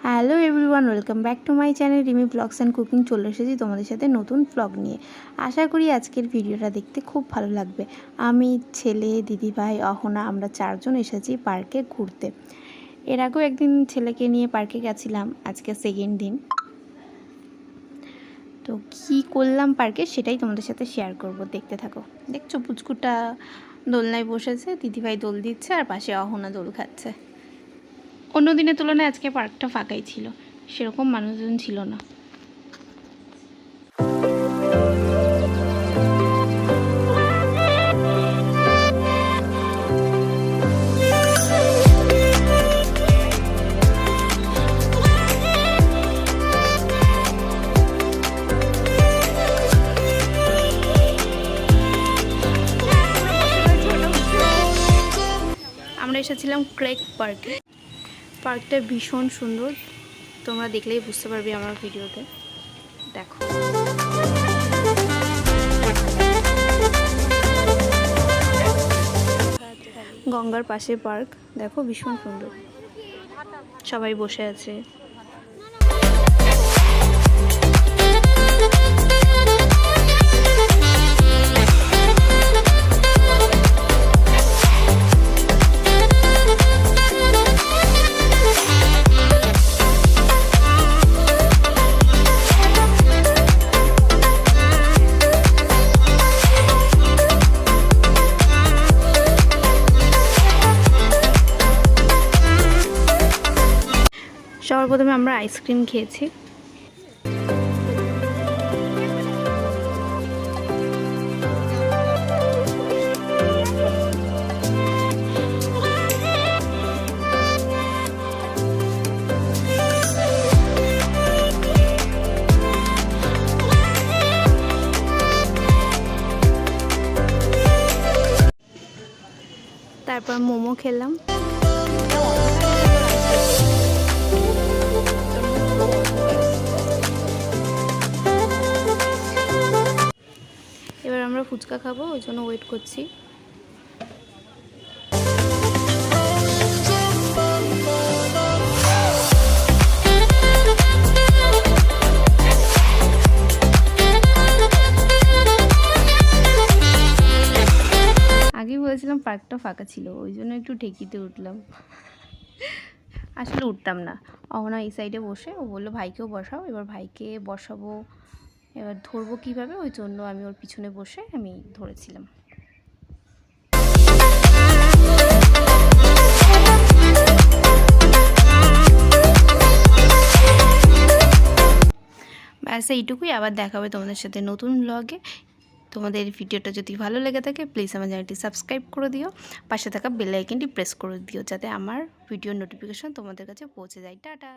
Hello everyone, welcome back to my channel Rimi blogs and cooking. চলে এসেছি তোমাদের সাথে নতুন ব্লগ নিয়ে। আশা করি আজকের ভিডিওটা দেখতে খুব ভালো লাগবে। আমি, ছেলে, দিদিভাই, অহনা আমরা চারজন এসেছি পার্কে ঘুরতে। এর আগেও একদিন ছেলেকে নিয়ে পার্কে গেছিলাম, আজকে সেকেন্ড দিন। তো কী করলাম পার্কে সেটাই তোমাদের সাথে শেয়ার করব, দেখতে থাকো। দেখছো পুচকুটা দোলনায় বসেছে, দিদিভাই দোল দিচ্ছে আর পাশে অহনা দোল খাচ্ছে। অন্য দিনের তুলনায় আজকে পার্কটা ফাঁকাই ছিল, সেরকম মানুষজন ছিল না। আমরা এসেছিলাম ক্রেক পার্কে। পার্কটা ভীষণ সুন্দর, তোমরা দেখলেই বুঝতে পারবে আমার ভিডিওতে। দেখো গঙ্গার পাশে পার্ক, দেখো ভীষণ সুন্দর, সবাই বসে আছে। সবার প্রথমে আমরা আইসক্রিম খেয়েছি। তারপর মোমো খেলাম। এবার আমরা ফুচকা খাবো, ওই জন্য ওয়েট করছি। আগেই বলেছিলাম পার্কটা ফাঁকা ছিল, ওই জন্য একটু ঠেকিতে উঠলাম। আসলে উঠতাম না। অহনা এই সাইডে বসে, ও বললো ভাইকেও বসাও। এবার ভাইকে বসাবো, এবার ধরবো কীভাবে, ওই জন্য আমি ওর পিছনে বসে আমি ধরেছিলাম। ব্যাস এইটুকুই, আবার দেখা হবে তোমাদের সাথে নতুন ব্লগে। তোমাদের ভিডিওটা যদি ভালো লেগে থাকে প্লিজ আমার চ্যানেলটি সাবস্ক্রাইব করে দিও, পাশে থাকা বেল আইকনটি প্রেস করে দিও, যাতে আমার ভিডিওর নোটিফিকেশন তোমাদের কাছে পৌঁছে যায়। টাটা।